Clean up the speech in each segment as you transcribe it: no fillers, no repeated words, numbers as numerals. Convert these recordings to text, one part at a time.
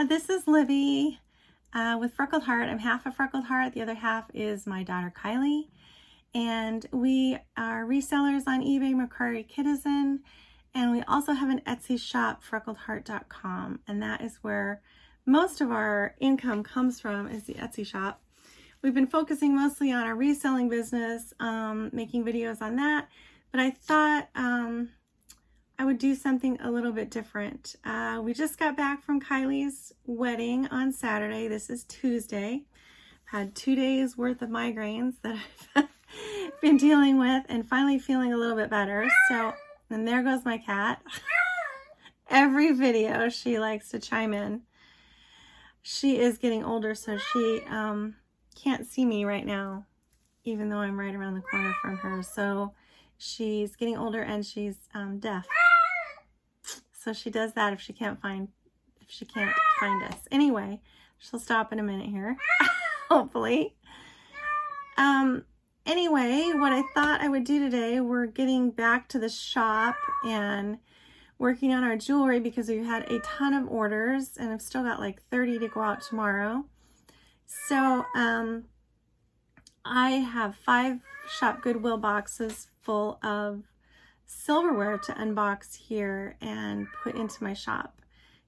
This is Libby with Freckled Heart. I'm half a Freckled Heart. The other half is my daughter Kylie. And we are resellers on eBay, Mercari, Kitizen. And we also have an Etsy shop, freckledheart.com. And that is where most of our income comes from, is the Etsy shop. We've been focusing mostly on our reselling business, making videos on that. But I thought I would do something a little bit different. We just got back from Kylie's wedding on Saturday. This is Tuesday. I've had 2 days worth of migraines that I've been dealing with and finally feeling a little bit better. So, and there goes my cat. Every video she likes to chime in. She is getting older, so she can't see me right now, even though I'm right around the corner from her. So she's getting older and she's deaf. So she does that if she can't find us. Anyway, she'll stop in a minute here, hopefully. Anyway, what I thought I would do today, we're getting back to the shop and working on our jewelry because we've had a ton of orders and I've still got like 30 to go out tomorrow. So I have 5 Shop Goodwill boxes full of silverware to unbox here and put into my shop.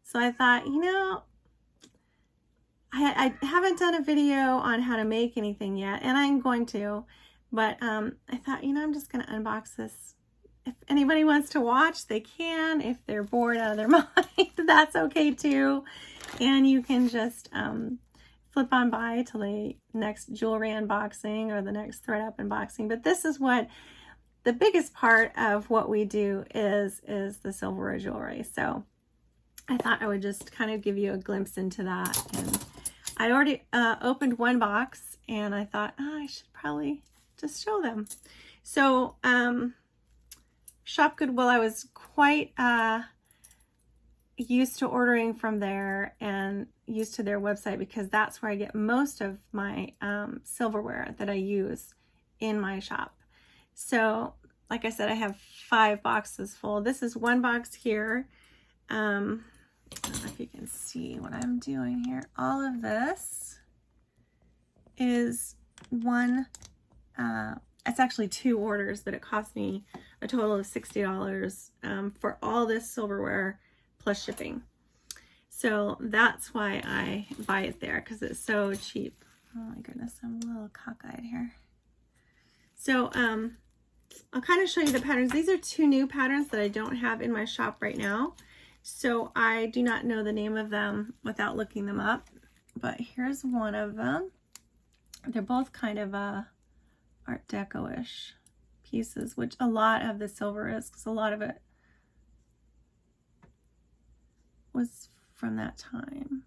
So I thought, you know, I haven't done a video on how to make anything yet, and I'm going to, but I thought, you know, I'm just going to unbox this. If anybody wants to watch, they can. If they're bored out of their mind, that's okay too. And you can just flip on by to the next jewelry unboxing or the next thread up unboxing. But this is what the biggest part of what we do is the silverware jewelry. So I thought I would just kind of give you a glimpse into that. And I already opened one box and I thought, oh, I should probably just show them. So Shop Goodwill, I was quite used to ordering from there and used to their website because that's where I get most of my silverware that I use in my shop. So, like I said, I have 5 boxes full. This is one box here. I don't know if you can see what I'm doing here. All of this is one, it's actually 2 orders, but it cost me a total of $60 for all this silverware plus shipping. So that's why I buy it there, because it's so cheap. Oh my goodness, I'm a little cockeyed here. So I'll kind of show you the patterns. These are 2 new patterns that I don't have in my shop right now. So I do not know the name of them without looking them up. But here's one of them. They're both kind of Art Deco-ish pieces, which a lot of the silver is, because a lot of it was from that time.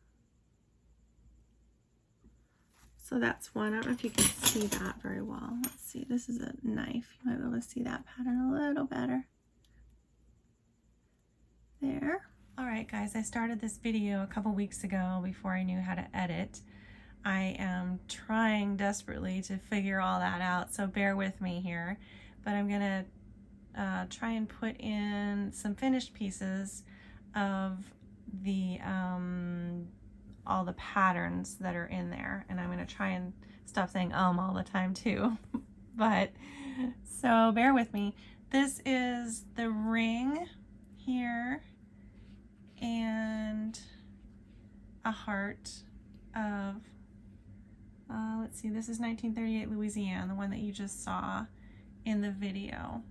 So that's one. I don't know if you can see that very well. Let's see. This is a knife. You might be able to see that pattern a little better. There. All right, guys. I started this video a couple weeks ago before I knew how to edit. I am trying desperately to figure all that out, so bear with me here. But I'm going to try and put in some finished pieces of the all the patterns that are in there, and I'm going to try and stop saying all the time too. But so bear with me. This is the ring here and a heart of let's see, this is 1938 Louisiana, the one that you just saw in the video.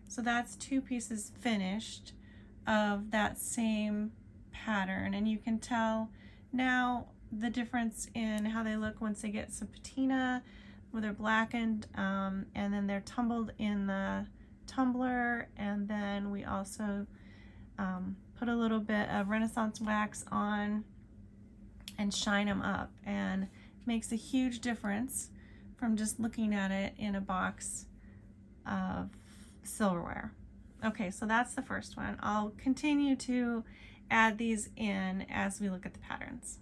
So that's 2 pieces finished of that same pattern, and you can tell now the difference in how they look once they get some patina, where they're blackened, and then they're tumbled in the tumbler, and then we also put a little bit of Renaissance wax on and shine them up, and makes a huge difference from just looking at it in a box of silverware. Okay, so that's the first one. I'll continue to add these in as we look at the patterns.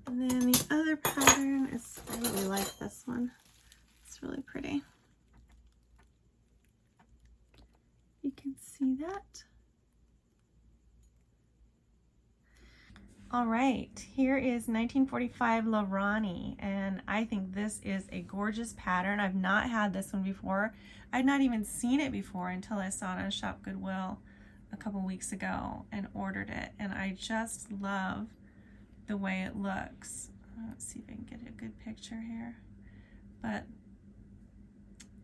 And then the other pattern is, I really like this one. It's really pretty. You can see that. All right, here is 1945 La Rani, and I think this is a gorgeous pattern. I've not had this one before. I'd not even seen it before until I saw it on Shop Goodwill a couple weeks ago and ordered it, and I just love the way it looks. Let's see if I can get a good picture here. But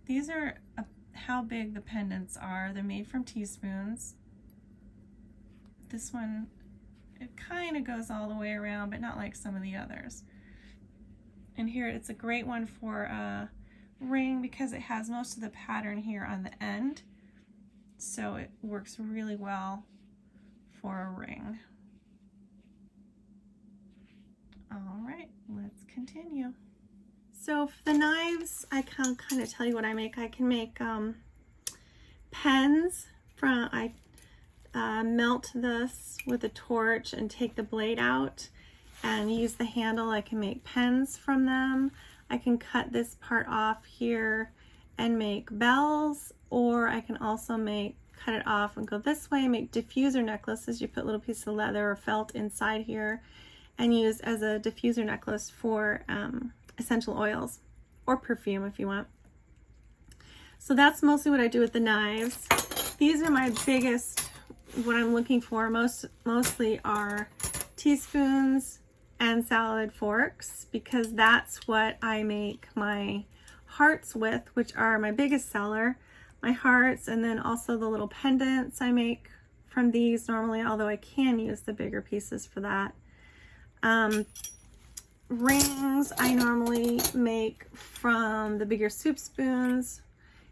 these are how big the pendants are. They're made from teaspoons. This one, it kind of goes all the way around, but not like some of the others. And here, it's a great one for a ring because it has most of the pattern here on the end. So it works really well for a ring. All right, let's continue. So for the knives, I can kind of tell you what I make. I can make pens from, melt this with a torch and take the blade out and use the handle. I can make pens from them. I can cut this part off here and make bells, or I can also cut it off and go this way and make diffuser necklaces. You put little pieces of leather or felt inside here and use as a diffuser necklace for essential oils or perfume if you want. So that's mostly what I do with the knives. These are my biggest, what I'm looking for mostly are teaspoons and salad forks, because that's what I make my hearts with, which are my biggest seller. My hearts, and then also the little pendants I make from these normally, although I can use the bigger pieces for that. Rings I normally make from the bigger soup spoons.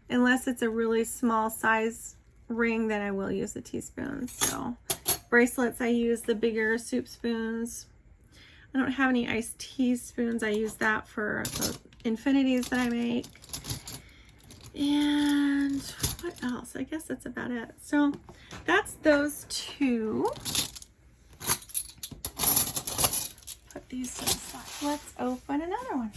Unless it's a really small size ring, then I will use the teaspoons. So bracelets, I use the bigger soup spoons. I don't have any iced teaspoons. I use that for the infinities that I make. And what else? I guess that's about it. So that's those two. Put these to the side. Let's open another one.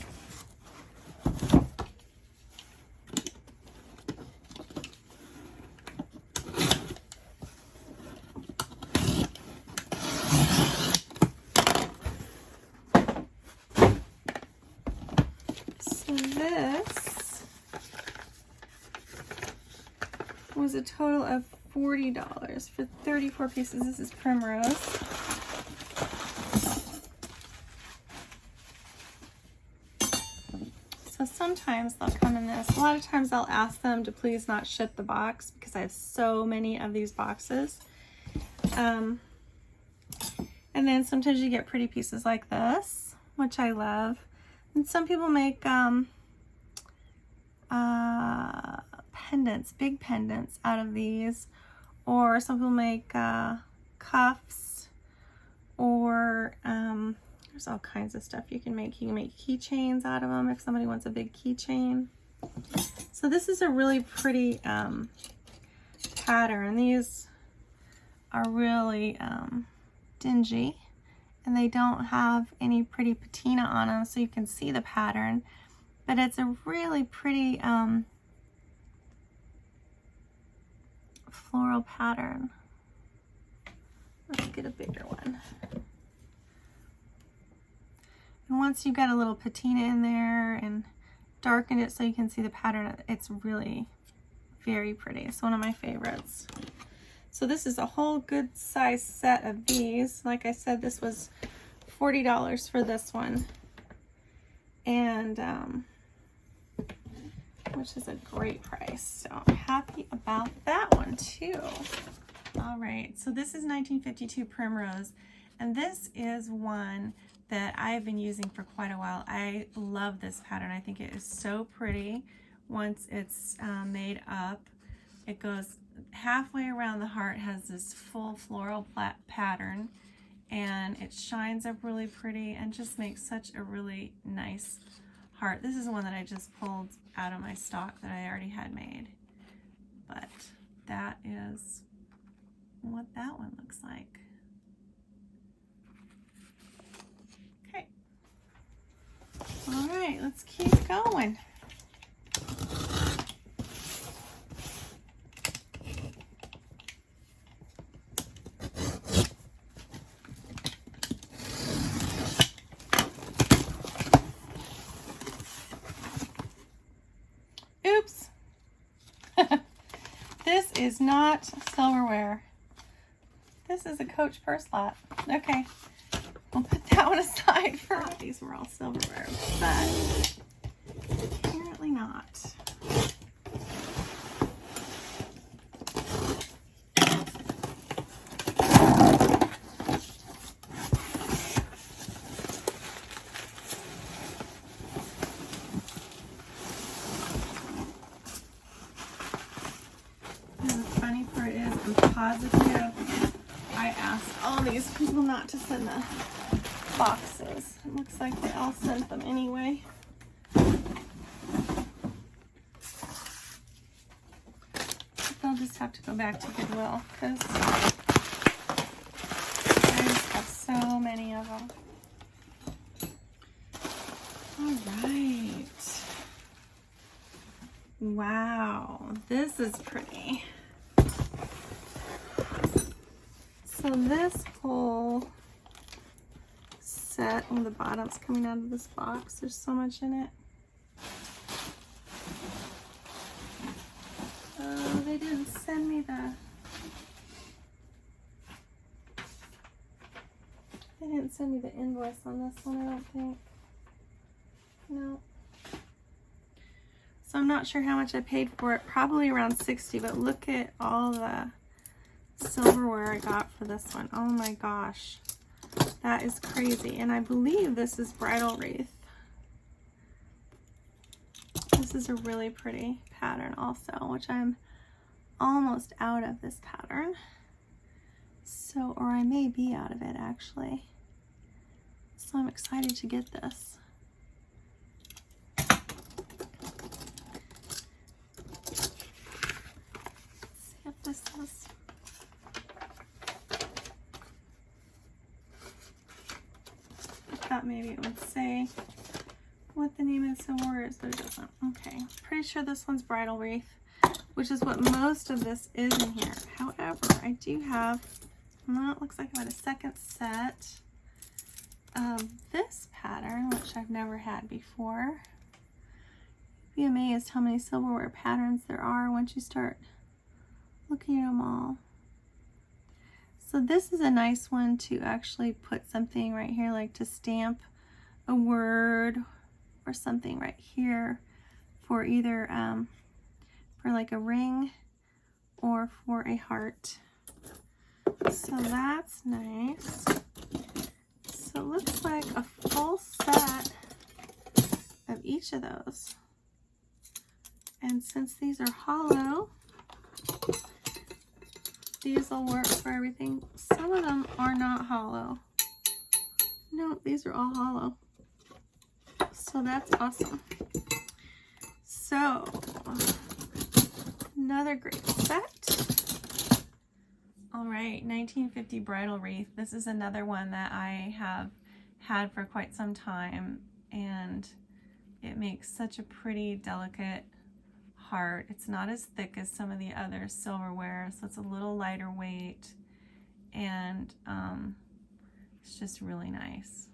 This was a total of $40 for 34 pieces. This is Primrose. So sometimes they'll come in this. A lot of times I'll ask them to please not ship the box because I have so many of these boxes. And then sometimes you get pretty pieces like this, which I love. And some people make pendants, big pendants out of these, or some people make cuffs, or there's all kinds of stuff you can make. You can make keychains out of them if somebody wants a big keychain. So this is a really pretty pattern. These are really dingy, and they don't have any pretty patina on them, so you can see the pattern. But it's a really pretty floral pattern. Let's get a bigger one. And once you've got a little patina in there and darkened it so you can see the pattern, it's really very pretty. It's one of my favorites. So this is a whole good size set of these. Like I said, this was $40 for this one. And which is a great price. So I'm happy about that one too. All right, so this is 1952 Primrose, and this is one that I've been using for quite a while. I love this pattern. I think it is so pretty once it's made up. It goes halfway around the heart, has this full floral pattern, and it shines up really pretty and just makes such a really nice heart. This is one that I just pulled out of my stock that I already had made, but that is what that one looks like. Okay. All right, let's keep going. is not silverware. This is a Coach purse lot. Okay, we'll put that one aside for these were all silverware, but apparently not. I'm positive I asked all these people not to send the boxes. It looks like they all sent them anyway. They'll just have to go back to Goodwill because I just have so many of them. All right. Wow, this is pretty. So this whole set, the bottom's coming out of this box. There's so much in it. Oh, they didn't send me the invoice on this one, I don't think. No. So I'm not sure how much I paid for it. Probably around 60, but look at all the silverware I got for this one. Oh my gosh, that is crazy. And I believe this is bridal wreath. This is a really pretty pattern also, which I'm almost out of this pattern. So, or I may be out of it actually. So I'm excited to get this. Let's see if this is. Thought maybe it would say what the name of the silverware is, but it doesn't. Okay, pretty sure this one's bridal wreath, which is what most of this is in here. However, I do have, well, it looks like I had a second set of this pattern, which I've never had before. You'd be amazed how many silverware patterns there are once you start looking at them all. So this is a nice one to actually put something right here, like to stamp a word or something right here for either for like a ring or for a heart. So that's nice. So it looks like a full set of each of those. And since these are hollow, these will work for everything. Some of them are not hollow. No, these are all hollow. So that's awesome. So, another great set. All right, 1950 bridal wreath. This is another one that I have had for quite some time, and it makes such a pretty, delicate heart. It's not as thick as some of the other silverware, so it's a little lighter weight, and it's just really nice.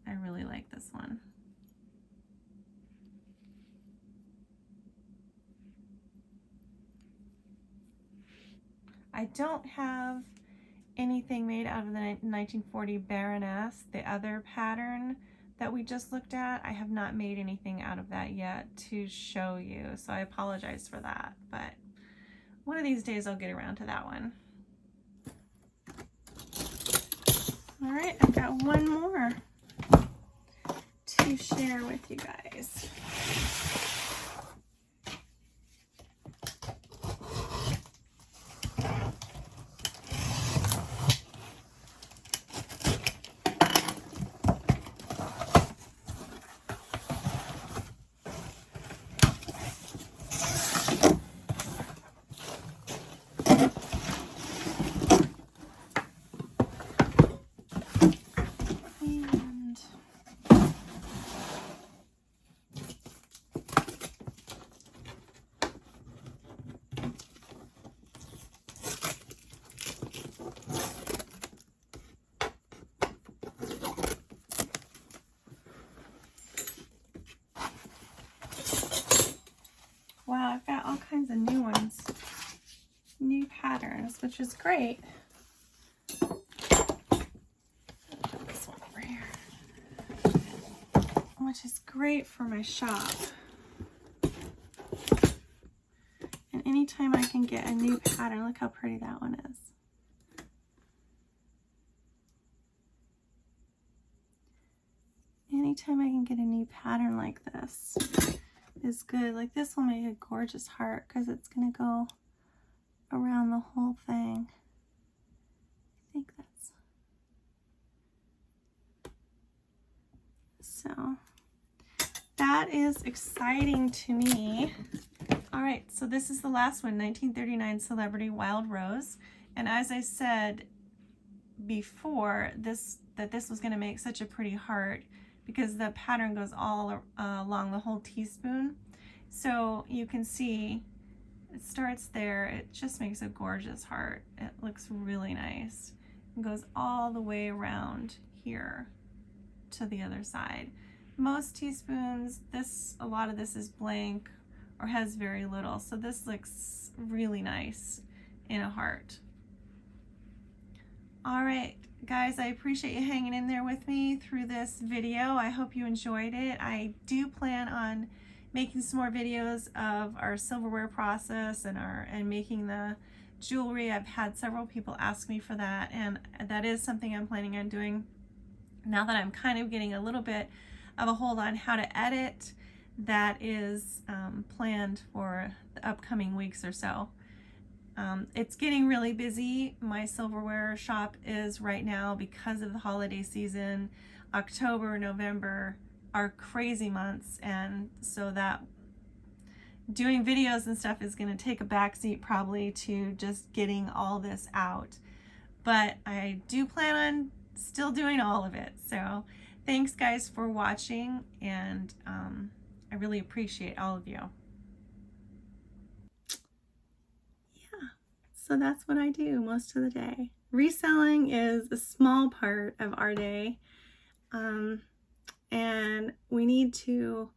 I really like this one. I don't have anything made out of the 1940 Baroness, the other pattern that we just looked at. I have not made anything out of that yet to show you, so I apologize for that, but one of these days I'll get around to that one. All right, I've got one more to share with you guys. patterns, which is great. Put this one over here, which is great for my shop. And anytime I can get a new pattern, look how pretty that one is. Anytime I can get a new pattern like this is good. Like this will make a gorgeous heart because it's going to go around the whole thing. I think that's so. That is exciting to me. All right, so this is the last one, 1939 Celebrity Wild Rose. And as I said before, this was going to make such a pretty heart because the pattern goes all along the whole teaspoon. So you can see it starts there. It just makes a gorgeous heart. It looks really nice. It goes all the way around here to the other side. Most teaspoons, a lot of this is blank or has very little. So this looks really nice in a heart. All right, guys, I appreciate you hanging in there with me through this video. I hope you enjoyed it. I do plan on making some more videos of our silverware process and making the jewelry. I've had several people ask me for that, and that is something I'm planning on doing now that I'm kind of getting a little bit of a hold on how to edit. That is planned for the upcoming weeks or so. It's getting really busy. My silverware shop is right now because of the holiday season. October, November are crazy months, and so that doing videos and stuff is going to take a backseat probably to just getting all this out. But I do plan on still doing all of it. So thanks guys for watching, and I really appreciate all of you. So that's what I do most of the day. Reselling is a small part of our day, and we need to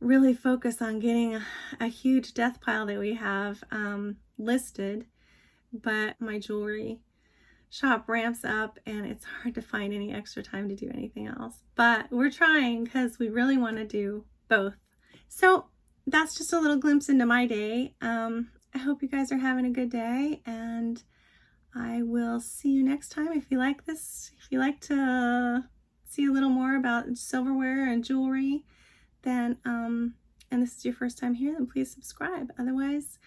really focus on getting a huge death pile that we have listed, but my jewelry shop ramps up and it's hard to find any extra time to do anything else. But we're trying because we really want to do both. So that's just a little glimpse into my day. I hope you guys are having a good day, and I will see you next time. If you like this, if you like to see a little more about silverware and jewelry, then and this is your first time here, then please subscribe. Otherwise,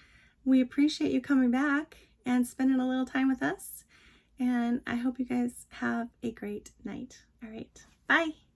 we appreciate you coming back and spending a little time with us, and I hope you guys have a great night. All right, bye.